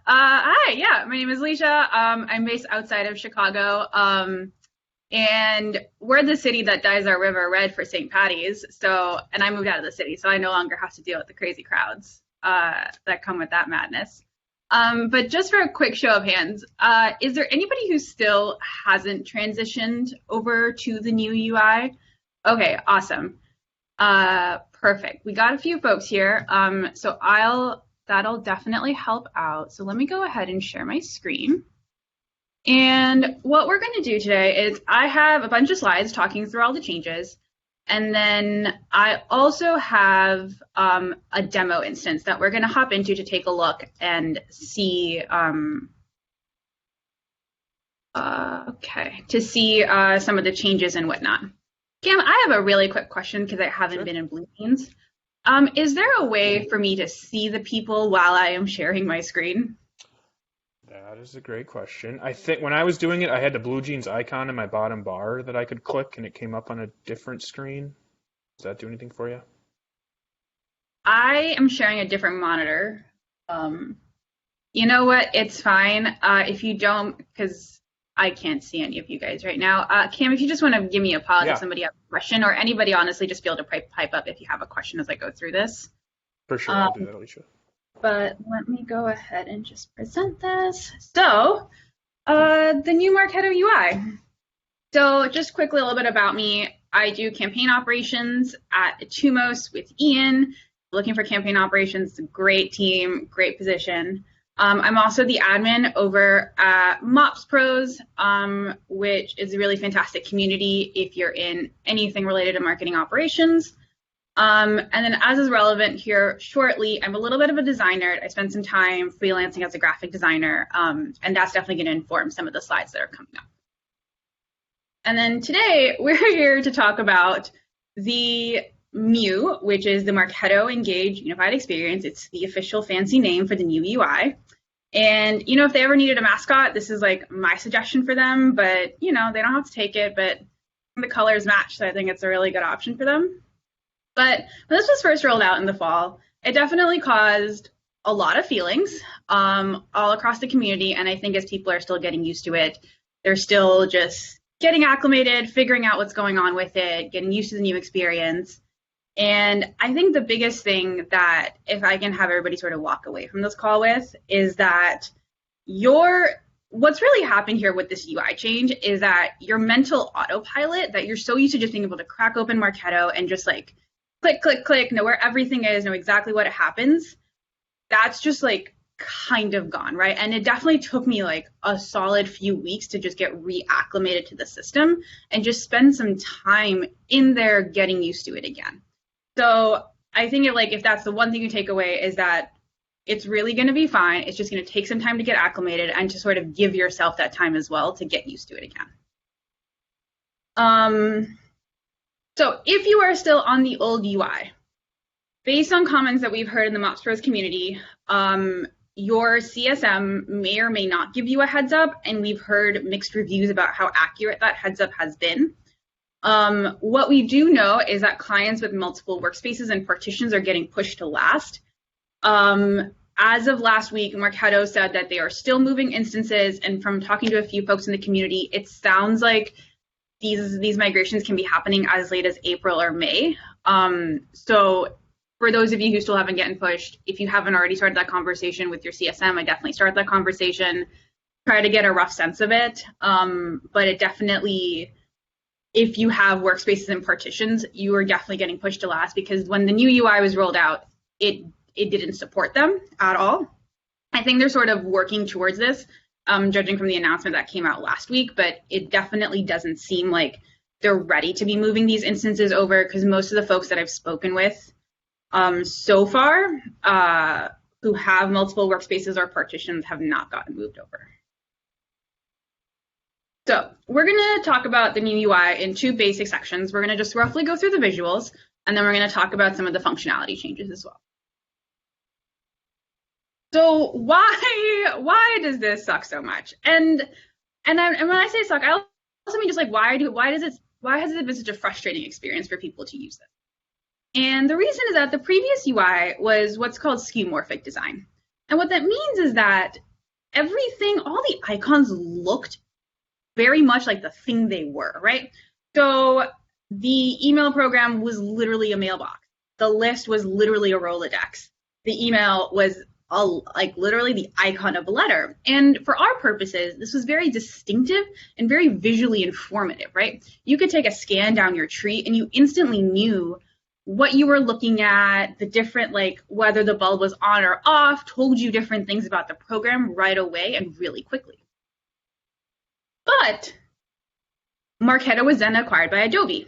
Hi, yeah, my name is Alysha. I'm based outside of Chicago, and we're the city that dyes our river red for St. Patty's. So, and I moved out of the city, so I no longer have to deal with the crazy crowds that come with that madness. But just for a quick show of hands, is there anybody who still hasn't transitioned over to the new UI? Okay, awesome. Perfect. We got a few folks here. So that'll definitely help out. So let me go ahead and share my screen. And what we're going to do today is I have a bunch of slides talking through all the changes. And then I also have a demo instance that we're going to hop into to take a look and see, to see some of the changes and whatnot. Cam, I have a really quick question because I haven't been in BlueJeans. Is there a way for me to see the people while I am sharing my screen? That is a great question. I think when I was doing it, I had the BlueJeans icon in my bottom bar that I could click, and it came up on a different screen. Does that do anything for you? I am sharing a different monitor. You know what? It's fine. If you don't, because I can't see any of you guys right now. Cam, if you just want to give me a pause if somebody has a question, or anybody honestly just be able to pipe up if you have a question as I go through this. For sure, I'll do that, Alysha. But let me go ahead and just present this. So, the new Marketo UI. So just quickly a little bit about me. I do campaign operations at Etumos with Ian. Looking for campaign operations, great team, great position. I'm also the admin over at Mops Pros, which is a really fantastic community if you're in anything related to marketing operations. And then as is relevant here shortly, I'm a little bit of a designer. I spent some time freelancing as a graphic designer, and that's definitely going to inform some of the slides that are coming up. And then today we're here to talk about the MU, which is the Marketo Engage Unified Experience. It's the official fancy name for the new UI. And, you know, if they ever needed a mascot, this is like my suggestion for them, but, you know, they don't have to take it, but the colors match, so I think it's a really good option for them. But when this was first rolled out in the fall, it definitely caused a lot of feelings all across the community, and I think as people are still getting used to it, they're still just getting acclimated, figuring out what's going on with it, getting used to the new experience. And I think the biggest thing that, if I can have everybody sort of walk away from this call with, is that what's really happened here with this UI change is that your mental autopilot, that you're so used to just being able to crack open Marketo and just like click, click, click, know where everything is, know exactly what it happens, that's just like kind of gone, right? And it definitely took me like a solid few weeks to just get reacclimated to the system and just spend some time in there getting used to it again. So I think if that's the one thing you take away is that it's really going to be fine. It's just going to take some time to get acclimated and to sort of give yourself that time as well to get used to it again. So if you are still on the old UI, based on comments that we've heard in the Mops Pros community, your CSM may or may not give you a heads up, and we've heard mixed reviews about how accurate that heads up has been. What we do know is that clients with multiple workspaces and partitions are getting pushed to last. As of last week, Marketo said that they are still moving instances, and from talking to a few folks in the community, it sounds like these migrations can be happening as late as April or May. So for those of you who still haven't gotten pushed, if you haven't already started that conversation with your CSM, I definitely start that conversation, try to get a rough sense of it. But it definitely, if you have workspaces and partitions, you are definitely getting pushed to last, because when the new UI was rolled out, it didn't support them at all. I think they're sort of working towards this, judging from the announcement that came out last week, but it definitely doesn't seem like they're ready to be moving these instances over, because most of the folks that I've spoken with so far who have multiple workspaces or partitions have not gotten moved over. So we're going to talk about the new UI in two basic sections. We're going to just roughly go through the visuals, and then we're going to talk about some of the functionality changes as well. So why does this suck so much? And when I say suck, I also mean just like why has it been such a frustrating experience for people to use this? And the reason is that the previous UI was what's called skeuomorphic design. And what that means is that everything, all the icons looked very much like the thing they were, right? So the email program was literally a mailbox. The list was literally a Rolodex. The email was like literally the icon of a letter. And for our purposes, this was very distinctive and very visually informative, right? You could take a scan down your tree and you instantly knew what you were looking at, the different, like whether the bulb was on or off, told you different things about the program right away and really quickly. But Marketo was then acquired by Adobe,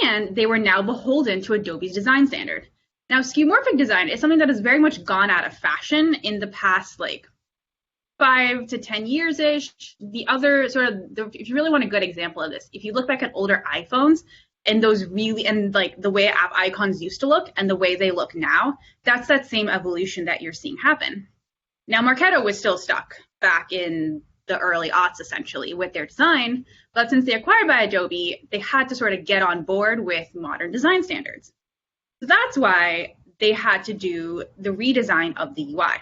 and they were now beholden to Adobe's design standard. Now, skeuomorphic design is something that has very much gone out of fashion in the past, like 5 to 10 years-ish. The other sort of, if you really want a good example of this, if you look back at older iPhones and those really, and like the way app icons used to look and the way they look now, that's that same evolution that you're seeing happen. Now, Marketo was still stuck back in the early aughts, essentially, with their design, but since they acquired by Adobe, they had to sort of get on board with modern design standards. So that's why they had to do the redesign of the UI,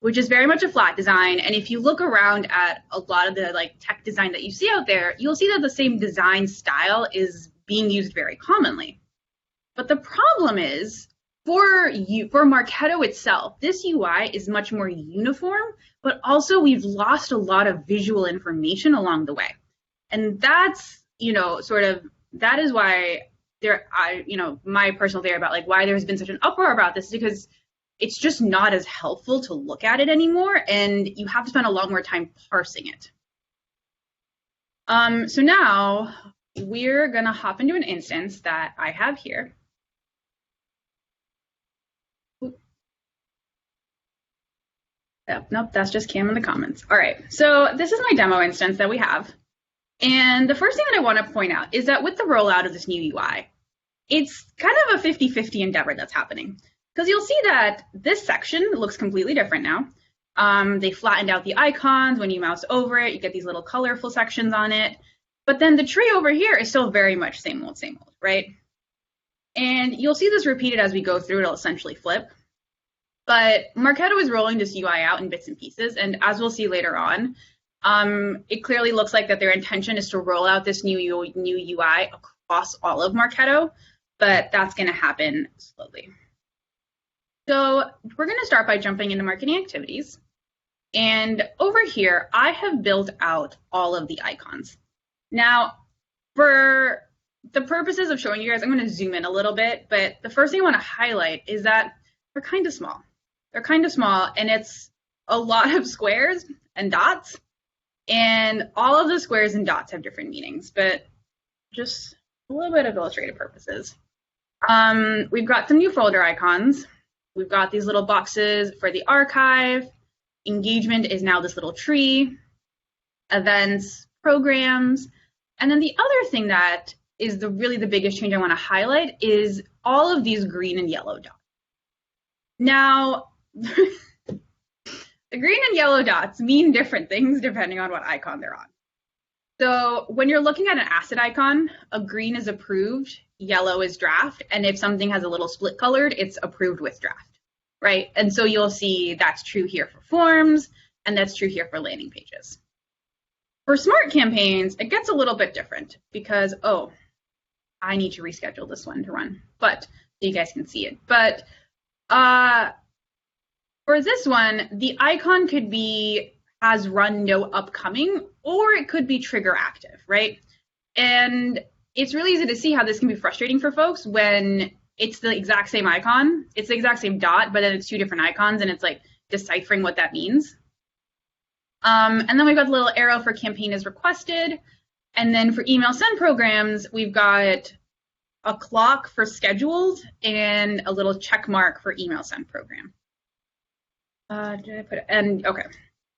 which is very much a flat design. And if you look around at a lot of the like tech design that you see out there, you'll see that the same design style is being used very commonly. But the problem is, for Marketo itself, this UI is much more uniform, but also we've lost a lot of visual information along the way. And that's, sort of, that is why my personal theory about like why there's been such an uproar about this is because it's just not as helpful to look at it anymore, and you have to spend a lot more time parsing it. So now we're gonna hop into an instance that I have here. Oh, nope, that's just Cam in the comments. All right, so this is my demo instance that we have. And the first thing that I want to point out is that with the rollout of this new UI, it's kind of a 50-50 endeavor that's happening. Because you'll see that this section looks completely different now. They flattened out the icons. When you mouse over it, you get these little colorful sections on it. But then the tree over here is still very much same old, right? And you'll see this repeated as we go through. It'll essentially flip. But Marketo is rolling this UI out in bits and pieces, and as we'll see later on, it clearly looks like that their intention is to roll out this new UI across all of Marketo, but that's going to happen slowly. So we're going to start by jumping into marketing activities, and over here, I have built out all of the icons. Now, for the purposes of showing you guys, I'm going to zoom in a little bit, but the first thing I want to highlight is that they're kind of small. They're kind of small, and it's a lot of squares and dots, and all of the squares and dots have different meanings, but just a little bit of illustrative purposes. We've got some new folder icons. We've got these little boxes for the archive. Engagement is now this little tree. Events, programs, and then the other thing that is really the biggest change I want to highlight is all of these green and yellow dots. Now, the green and yellow dots mean different things depending on what icon they're on. So when you're looking at an asset icon, a green is approved, yellow is draft, and if something has a little split colored, it's approved with draft, right? And so you'll see that's true here for forms, and that's true here for landing pages. For smart campaigns, it gets a little bit different because, oh, I need to reschedule this one to run, but so you guys can see it. But for this one, the icon could be has run no upcoming, or it could be trigger active, right? And it's really easy to see how this can be frustrating for folks when it's the exact same icon, it's the exact same dot, but then it's two different icons, and it's like deciphering what that means. And then we've got the little arrow for campaign as requested. And then for email send programs, we've got a clock for scheduled and a little check mark for email send program. Did I put it? And okay.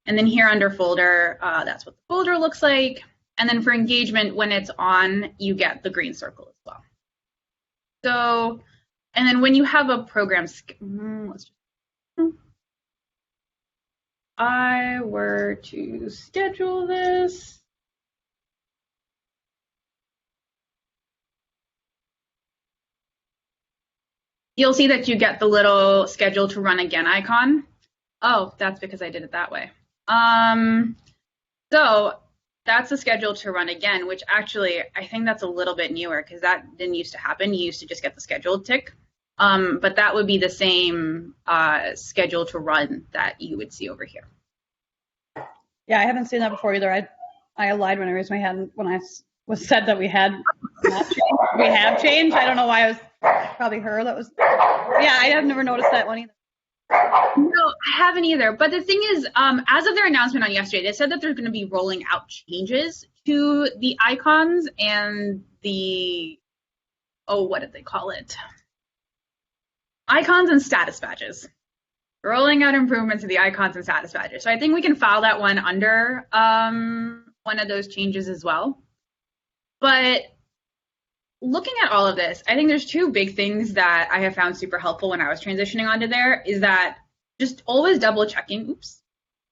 And then here under folder, that's what the folder looks like. And then for engagement, when it's on, you get the green circle as well. So, and then when you have a program, I were to schedule this. You'll see that you get the little schedule to run again icon. Oh, that's because I did it that way. So that's a schedule to run again, which actually I think that's a little bit newer because that didn't used to happen. You used to just get the scheduled tick. But that would be the same schedule to run that you would see over here. Yeah, I haven't seen that before either. I lied when I raised my hand when I was said that we had not changed. We have changed. I don't know why I was probably her that was. Yeah, I have never noticed that one either. No, I haven't either. But the thing is, as of their announcement on yesterday, they said that they're going to be rolling out changes to the icons and the, what did they call it? Icons and status badges. Rolling out improvements to the icons and status badges. So I think we can file that one under one of those changes as well. But looking at all of this, I think there's two big things that I have found super helpful when I was transitioning onto there is that just always double checking,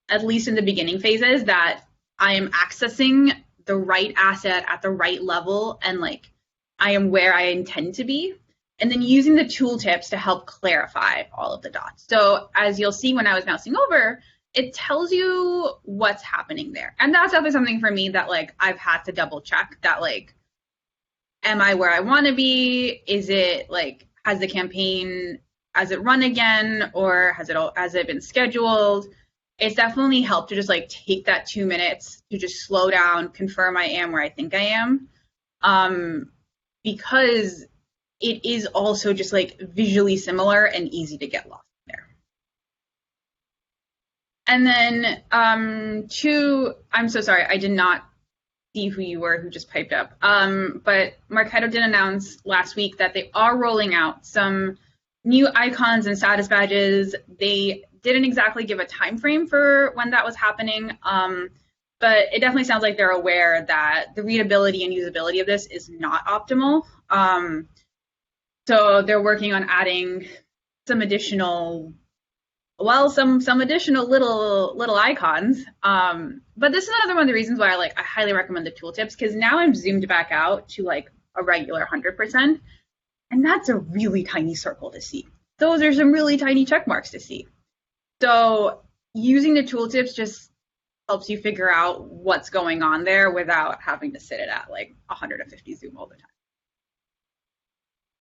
at least in the beginning phases, that I am accessing the right asset at the right level and like I am where I intend to be. And then using the tooltips to help clarify all of the dots. So as you'll see when I was mousing over, it tells you what's happening there. And that's definitely something for me that like I've had to double check that like, am I where I want to be? Is it like, has the campaign, has it run again? Or has it been scheduled? It's definitely helped to just like take that 2 minutes to just slow down, confirm I am where I think I am. Because it is also just like visually similar and easy to get lost there. And then two, I'm so sorry, I did not see who you were who just piped up. But Marketo did announce last week that they are rolling out some new icons and status badges. They didn't exactly give a time frame for when that was happening, but it definitely sounds like they're aware that the readability and usability of this is not optimal. So they're working on adding some additional, some additional little icons. But this is another one of the reasons why I highly recommend the tooltips, because now I'm zoomed back out to like a regular 100%, and that's a really tiny circle to see. Those are some really tiny check marks to see. So using the tooltips just helps you figure out what's going on there without having to sit it at like 150 zoom all the time.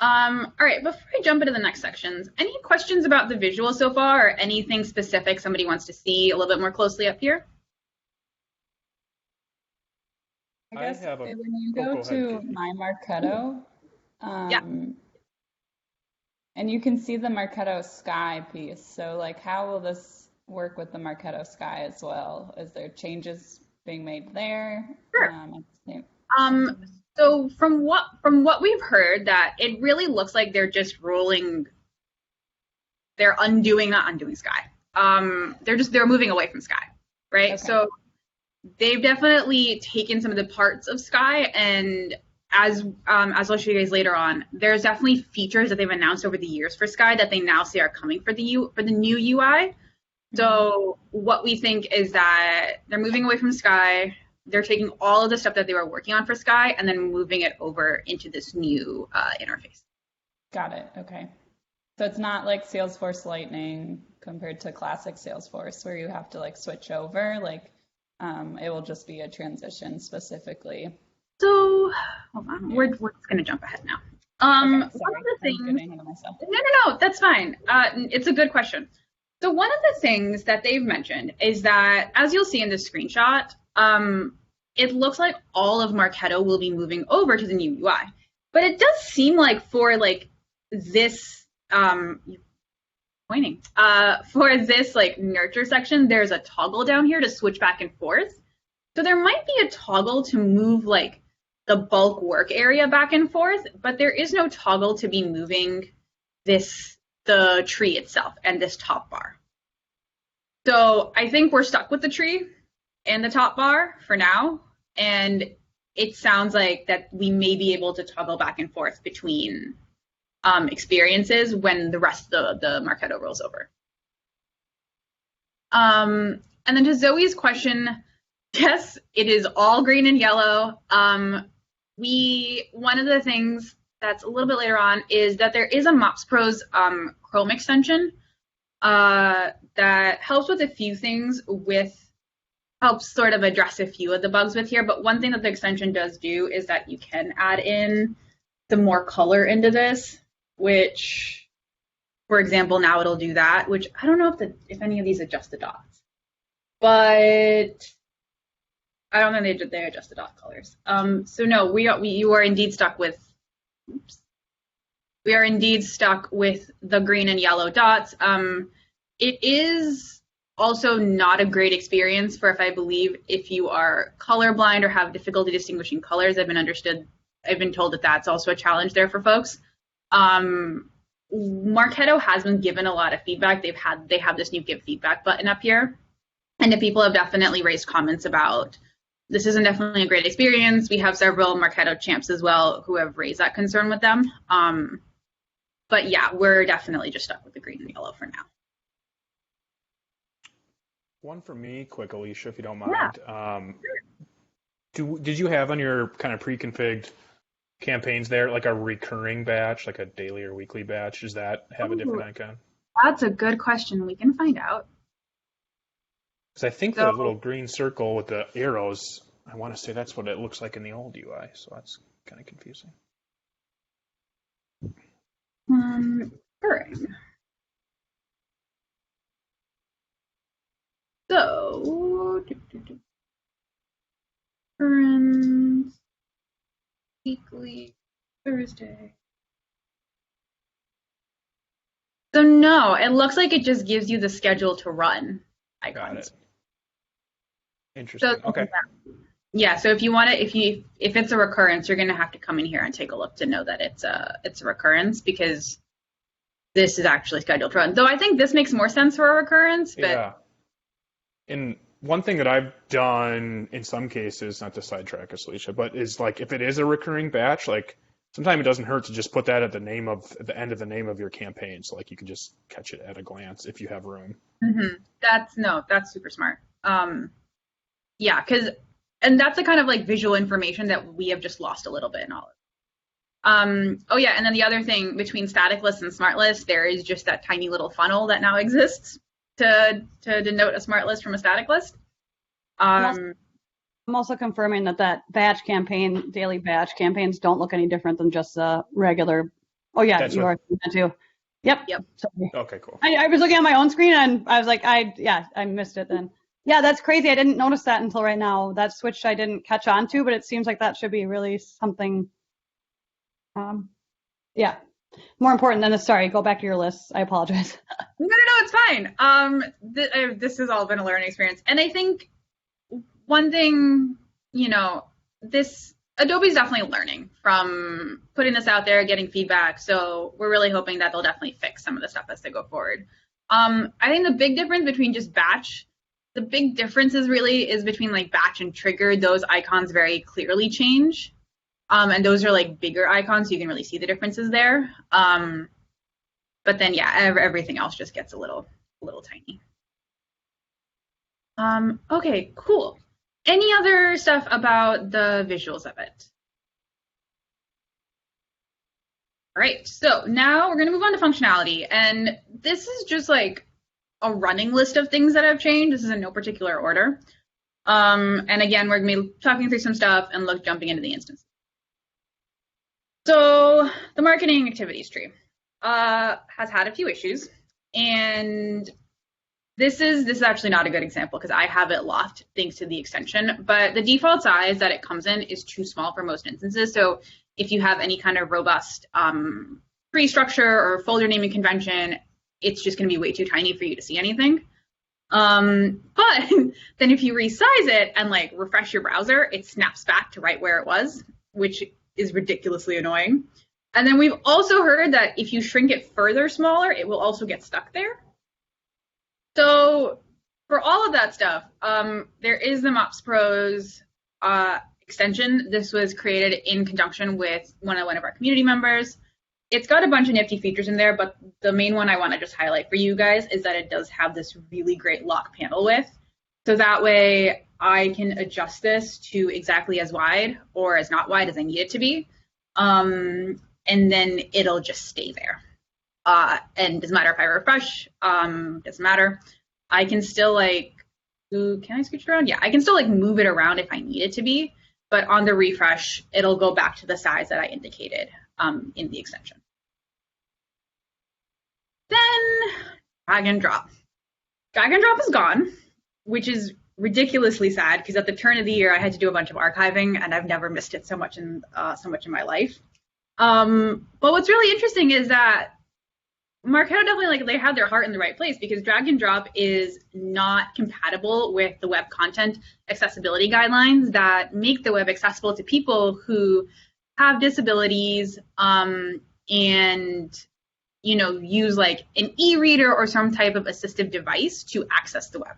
All right, before I jump into the next sections, any questions about the visual so far or anything specific somebody wants to see a little bit more closely up here? I guess when you go to My Marketo, yeah. And you can see the Marketo Sky piece. So like, how will this work with the Marketo Sky as well? Is there changes being made there? Sure. So from what we've heard, that it really looks like they're just they're not undoing Sky. They're moving away from Sky, right? Okay. So they've definitely taken some of the parts of Sky, and as I'll show you guys later on, there's definitely features that they've announced over the years for Sky that they now say are coming for the new UI. So what we think is that they're moving away from Sky. They're taking all of the stuff that they were working on for Sky and then moving it over into this new interface. Got it. Okay. So it's not like Salesforce Lightning compared to classic Salesforce where you have to like switch over. Like it will just be a transition specifically. So hold on, yeah. We're just going to jump ahead now. Okay, sorry. One of the things. I'm getting ahead of myself. No, that's fine. It's a good question. So one of the things that they've mentioned is that, as you'll see in this screenshot, it looks like all of Marketo will be moving over to the new UI. But it does seem like for like this for this like nurture section, there's a toggle down here to switch back and forth. So there might be a toggle to move like the bulk work area back and forth, but there is no toggle to be moving the tree itself and this top bar. So I think we're stuck with the tree and the top bar for now, and it sounds like that we may be able to toggle back and forth between experiences when the rest of the Marketo rolls over. And then to Zoe's question, yes, it is all green and yellow. One of the things that's a little bit later on is that there is a MOPS Pros Chrome extension. that helps with a few things helps sort of address a few of the bugs with here. But one thing that the extension does do is that you can add in some more color into this, which, for example, now it'll do that, which I don't know if any of these adjust the dots, but I don't think they adjust the dot colors. So no, you are indeed stuck with, we are indeed stuck with the green and yellow dots. It is also not a great experience for, if you are colorblind or have difficulty distinguishing colors. I've been told that that's also a challenge there for folks. Marketo has been given a lot of feedback. They have this new give feedback button up here, and the people have definitely raised comments about this isn't definitely a great experience. We have several Marketo champs as well who have raised that concern with them. But yeah, we're definitely just stuck with the green and yellow for now. One for me, quick, Alysha, if you don't mind. Yeah. Did you have on your kind of pre-configured campaigns there like a recurring batch, like a daily or weekly batch? Does that have a different icon? That's a good question. We can find out. Because I think the little green circle with the arrows, I want to say that's what it looks like in the old UI, so that's kind of confusing. Recurring. So, current, weekly, Thursday. So no, it looks like it just gives you the schedule to run icons. Got it. Interesting. So, okay. Yeah. So if you want to, if it's a recurrence, you're going to have to come in here and take a look to know that it's a recurrence, because this is actually scheduled to run. Though I think this makes more sense for a recurrence. But yeah. And one thing that I've done in some cases, not to sidetrack us, Alysha, but is like if it is a recurring batch, like sometimes it doesn't hurt to just put that at the end of the name of your campaign, so like you can just catch it at a glance if you have room. Mm-hmm. That's super smart. Yeah, and that's the kind of like visual information that we have just lost a little bit in all of it. Oh yeah, and then the other thing, between static list and smart list, there is just that tiny little funnel that now exists to denote a smart list from a static list. I'm also confirming that batch campaign, daily batch campaigns don't look any different than just a regular. Oh yeah, you are that too. Yep. Sorry. Okay, cool. I was looking at my own screen and I was like, I missed it then. Yeah, that's crazy. I didn't notice that until right now. That switch I didn't catch on to, but it seems like that should be really something. Yeah, more important than this. Sorry, go back to your list. I apologize. No, it's fine. This has all been a learning experience, and I think one thing, Adobe's definitely learning from putting this out there, getting feedback. So we're really hoping that they'll definitely fix some of the stuff as they go forward. I think the big difference between just batch. The big difference is between like batch and trigger. Those icons very clearly change. And those are like bigger icons, so you can really see the differences there. But then yeah, everything else just gets a little tiny. Okay, cool. Any other stuff about the visuals of it? All right, so now we're gonna move on to functionality. And this is just like a running list of things that have changed. This is in no particular order. And again, we're going to be talking through some stuff and jumping into the instance. So the marketing activities tree has had a few issues, and this is actually not a good example because I have it locked thanks to the extension, but the default size that it comes in is too small for most instances. So if you have any kind of robust tree structure or folder naming convention, it's just going to be way too tiny for you to see anything. But then if you resize it and like refresh your browser, it snaps back to right where it was, which is ridiculously annoying. And then we've also heard that if you shrink it further smaller, it will also get stuck there. So for all of that stuff, there is the Mops Pros extension. This was created in conjunction with one of our community members. It's got a bunch of nifty features in there, but the main one I want to just highlight for you guys is that it does have this really great lock panel width. So that way I can adjust this to exactly as wide or as not wide as I need it to be. And then it'll just stay there. And doesn't matter if I refresh, doesn't matter. I can still like, ooh, can I scooch it around? Yeah, I can still like move it around if I need it to be, but on the refresh, it'll go back to the size that I indicated in the extension. Then drag and drop. Drag and drop is gone, which is ridiculously sad because at the turn of the year I had to do a bunch of archiving and I've never missed it so much in my life. But what's really interesting is that Marketo definitely like they have their heart in the right place because drag and drop is not compatible with the web content accessibility guidelines that make the web accessible to people who have disabilities and use like an e-reader or some type of assistive device to access the web.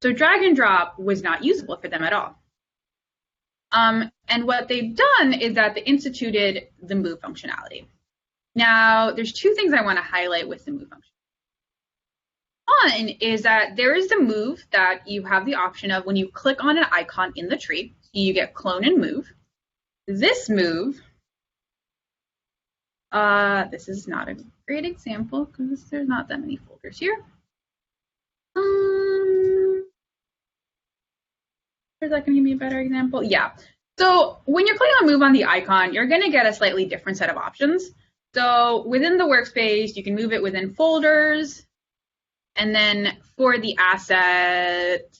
So drag and drop was not usable for them at all. And what they've done is that they instituted the move functionality. Now, there's two things I want to highlight with the move function. One is that there is the move that you have the option of when you click on an icon in the tree. So you get clone and move. This move, this is not a great example because there's not that many folders here. Is that going to give me a better example? Yeah. So when you're clicking on move on the icon, you're going to get a slightly different set of options. So within the workspace, you can move it within folders. And then for the asset,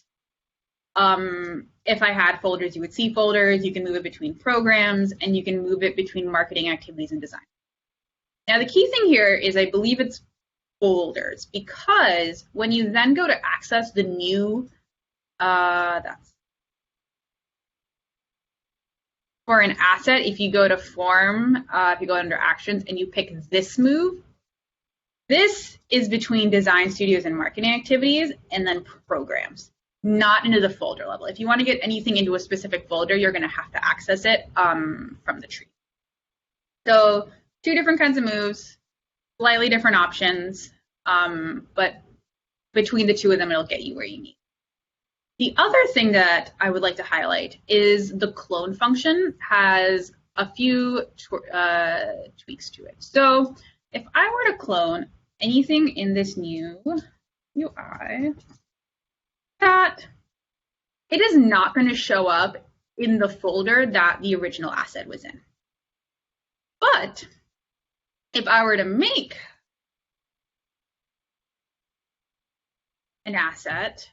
if I had folders, you would see folders. You can move it between programs, and you can move it between marketing activities and design. Now, the key thing here is I believe it's folders, because when you then go to access the new, for an asset, if you go to form, if you go under actions and you pick this move, this is between design studios and marketing activities and then programs, not into the folder level. If you want to get anything into a specific folder, you're going to have to access it from the tree. So two different kinds of moves, slightly different options, but between the two of them, it'll get you where you need. The other thing that I would like to highlight is the clone function has a few tweaks to it. So if I were to clone anything in this new UI, that it is not going to show up in the folder that the original asset was in. But if I were to make an asset,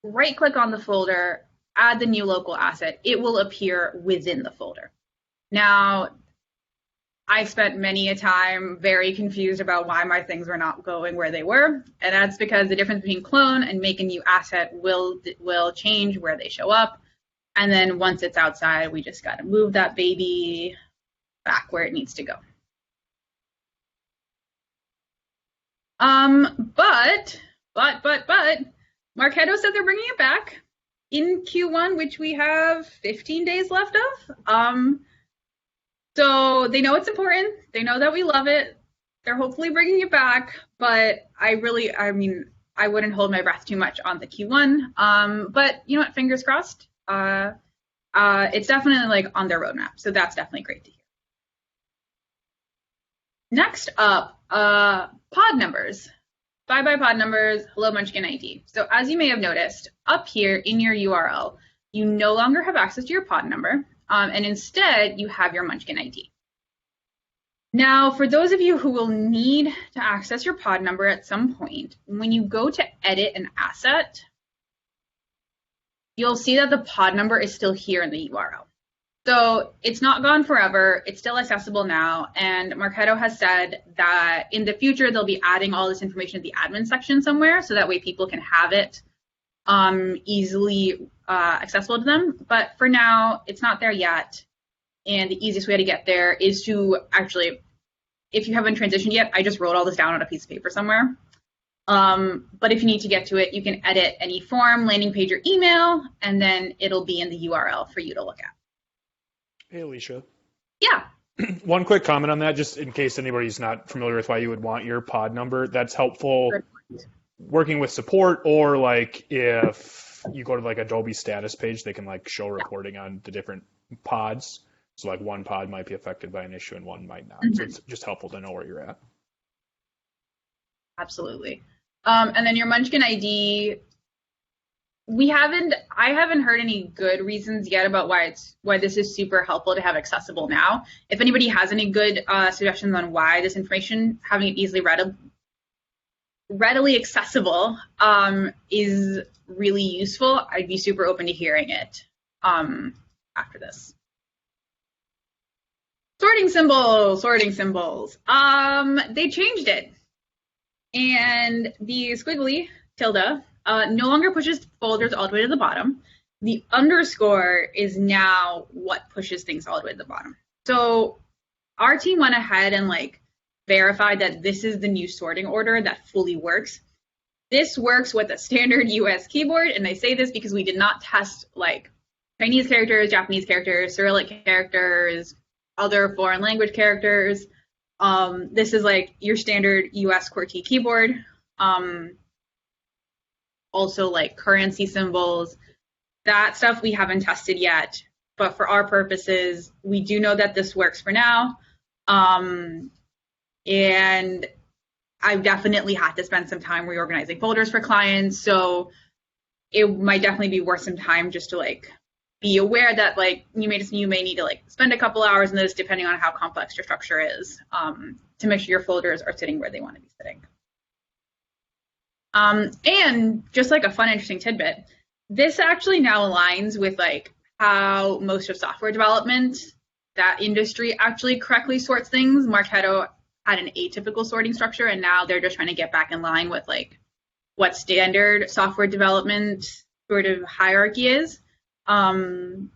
right-click on the folder, add the new local asset, it will appear within the folder. Now, I spent many a time very confused about why my things were not going where they were, and that's because the difference between clone and make a new asset will change where they show up, and then once it's outside, we just got to move that baby back where it needs to go. But Marketo said they're bringing it back in Q1, which we have 15 days left of. So they know it's important. They know that we love it. They're hopefully bringing it back, but I wouldn't hold my breath too much on the Q1. But you know what, fingers crossed. It's definitely like on their roadmap. So that's definitely great to hear. Next up, pod numbers. Bye-bye pod numbers, hello Munchkin ID. So as you may have noticed, up here in your URL, you no longer have access to your pod number, and instead you have your Munchkin ID. Now, for those of you who will need to access your pod number at some point, when you go to edit an asset, you'll see that the pod number is still here in the URL. So it's not gone forever, it's still accessible now, and Marketo has said that in the future they'll be adding all this information to the admin section somewhere, so that way people can have it easily accessible to them. But for now, it's not there yet, and the easiest way to get there is to actually, if you haven't transitioned yet, I just wrote all this down on a piece of paper somewhere. But if you need to get to it, you can edit any form, landing page, or email, and then it'll be in the URL for you to look at. Hey, Alysha. Yeah. One quick comment on that, just in case anybody's not familiar with why you would want your pod number. That's helpful working with support, or like if you go to like Adobe status page, they can like show reporting on the different pods. So like one pod might be affected by an issue and one might not. So it's just helpful to know where you're at. Absolutely. And then your Munchkin ID, I haven't heard any good reasons yet about why this is super helpful to have accessible now. If anybody has any good suggestions on why this information, having it easily readily accessible, is really useful, I'd be super open to hearing it after this. Sorting symbols. They changed it. And the squiggly tilde no longer pushes folders all the way to the bottom. The underscore is now what pushes things all the way to the bottom. So our team went ahead and verified that this is the new sorting order that fully works. This works with a standard US keyboard, and I say this because we did not test Chinese characters, Japanese characters, Cyrillic characters, other foreign language characters. This is your standard US QWERTY keyboard. Also currency symbols. That stuff we haven't tested yet, but for our purposes, we do know that this works for now. And I've definitely had to spend some time reorganizing folders for clients, so it might definitely be worth some time just to be aware that you may need to spend a couple hours in this, depending on how complex your structure is, to make sure your folders are sitting where they want to be sitting. And just a fun, interesting tidbit, this actually now aligns with how most of software development, that industry actually correctly sorts things. Marketo had an atypical sorting structure, and now they're just trying to get back in line with what standard software development sort of hierarchy is. So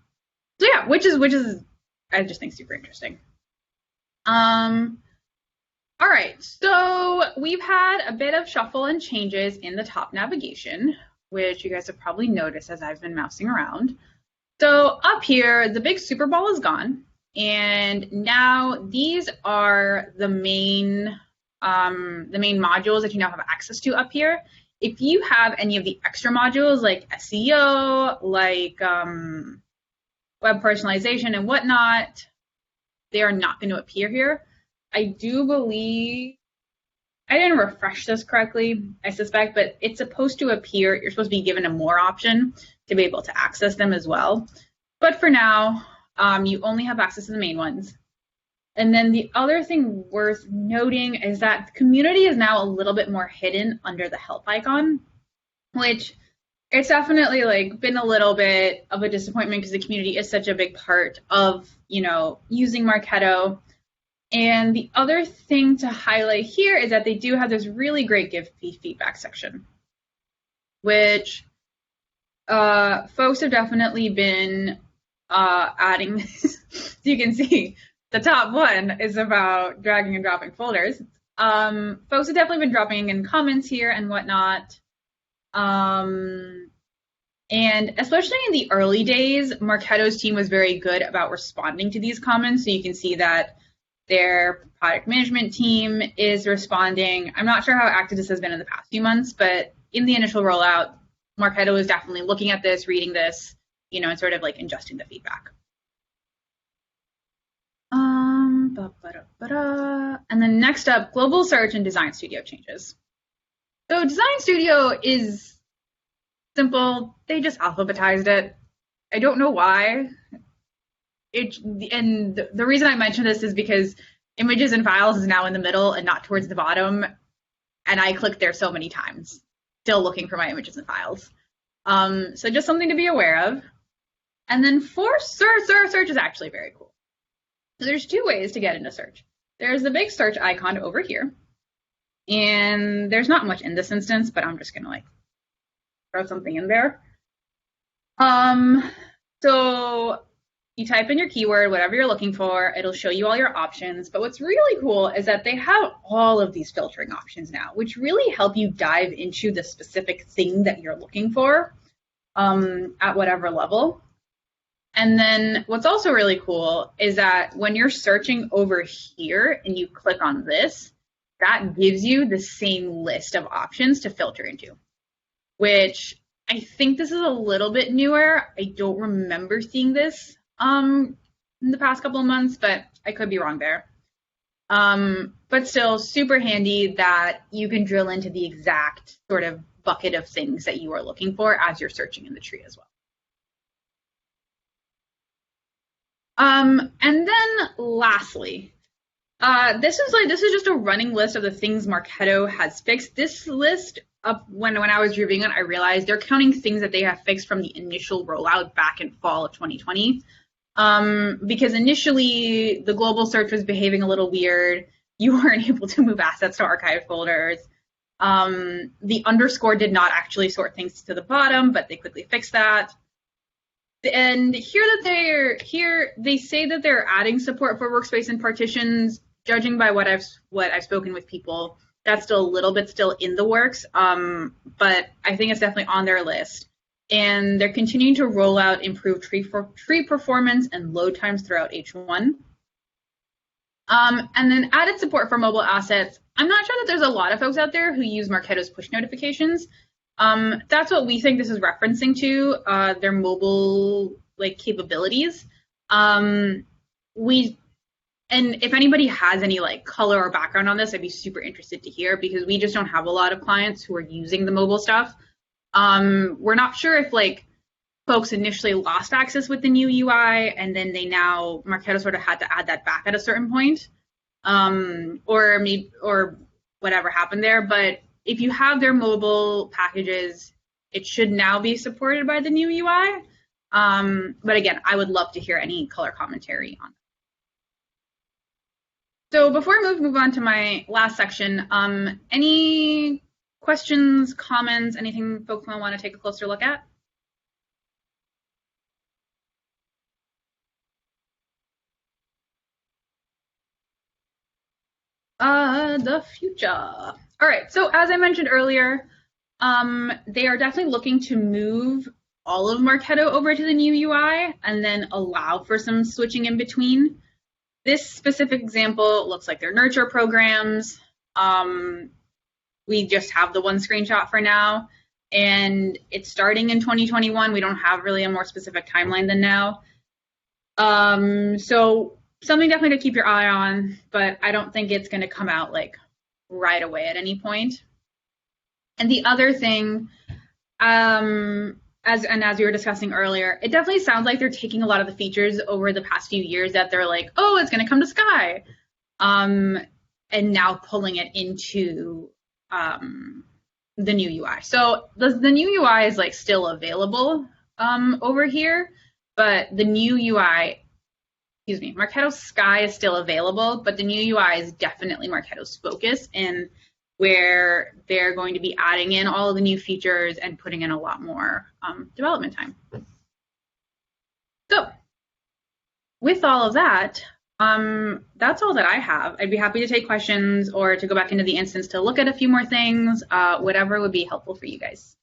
yeah, which is I just think super interesting. All right, so we've had a bit of shuffle and changes in the top navigation, which you guys have probably noticed as I've been mousing around. So up here, the big super ball is gone, and now these are the main modules that you now have access to up here. If you have any of the extra modules like SEO, web personalization and whatnot, they are not going to appear here. I do believe, I didn't refresh this correctly, I suspect, but it's supposed to appear, you're supposed to be given a more option to be able to access them as well. But for now, you only have access to the main ones. And then the other thing worth noting is that the community is now a little bit more hidden under the help icon, which it's definitely been a little bit of a disappointment because the community is such a big part of, using Marketo. And the other thing to highlight here is that they do have this really great give feedback section, which folks have definitely been adding. So you can see the top one is about dragging and dropping folders. Folks have definitely been dropping in comments here and whatnot. And especially in the early days, Marketo's team was very good about responding to these comments. So you can see that their product management team is responding. I'm not sure how active this has been in the past few months, but in the initial rollout, Marketo is definitely looking at this, reading this, and sort of ingesting the feedback. And then next up, global search and Design Studio changes. So Design Studio is simple. They just alphabetized it. I don't know why. And the reason I mention this is because images and files is now in the middle and not towards the bottom. And I clicked there so many times, still looking for my images and files. So just something to be aware of. And then for search is actually very cool. So there's two ways to get into search. There's the big search icon over here. And there's not much in this instance, but I'm just gonna throw something in there. So you type in your keyword, whatever you're looking for, it'll show you all your options. But what's really cool is that they have all of these filtering options now, which really help you dive into the specific thing that you're looking for at whatever level. And then what's also really cool is that when you're searching over here and you click on this, that gives you the same list of options to filter into, which I think this is a little bit newer. I don't remember seeing this in the past couple of months, but I could be wrong there. but still super handy that you can drill into the exact sort of bucket of things that you are looking for as you're searching in the tree as well. And then lastly, this is just a running list of the things Marketo has fixed. This list, when I was reviewing it, I realized they're counting things that they have fixed from the initial rollout back in fall of 2020. Because initially the global search was behaving a little weird. You weren't able to move assets to archive folders. The underscore did not actually sort things to the bottom, but they quickly fixed that. And they say that they're adding support for workspace and partitions. Judging by what I've spoken with people, that's still a little bit still in the works. But I think it's definitely on their list. And they're continuing to roll out improved tree performance and load times throughout H1. And then added support for mobile assets. I'm not sure that there's a lot of folks out there who use Marketo's push notifications. That's what we think this is referencing to, their mobile capabilities. And if anybody has any color or background on this, I'd be super interested to hear, because we just don't have a lot of clients who are using the mobile stuff. We're not sure if folks initially lost access with the new UI and then Marketo sort of had to add that back at a certain point, or whatever happened there. But if you have their mobile packages, it should now be supported by the new UI. But again, I would love to hear any color commentary on that. So before I move on to my last section, any questions, comments, anything folks might want to take a closer look at? The future. All right, so as I mentioned earlier, they are definitely looking to move all of Marketo over to the new UI and then allow for some switching in between. This specific example looks like their nurture programs. We just have the one screenshot for now, and it's starting in 2021. We don't have really a more specific timeline than now. So something definitely to keep your eye on, but I don't think it's going to come out right away at any point. And the other thing, as we were discussing earlier, it definitely sounds like they're taking a lot of the features over the past few years that they're like, oh, it's going to come to Sky, and now pulling it into the new UI. So the new UI is still available over here, but the new UI, Marketo Sky is still available, but the new UI is definitely Marketo's focus, and where they're going to be adding in all of the new features and putting in a lot more development time. So with all of that, that's all that I have. I'd be happy to take questions or to go back into the instance to look at a few more things, whatever would be helpful for you guys.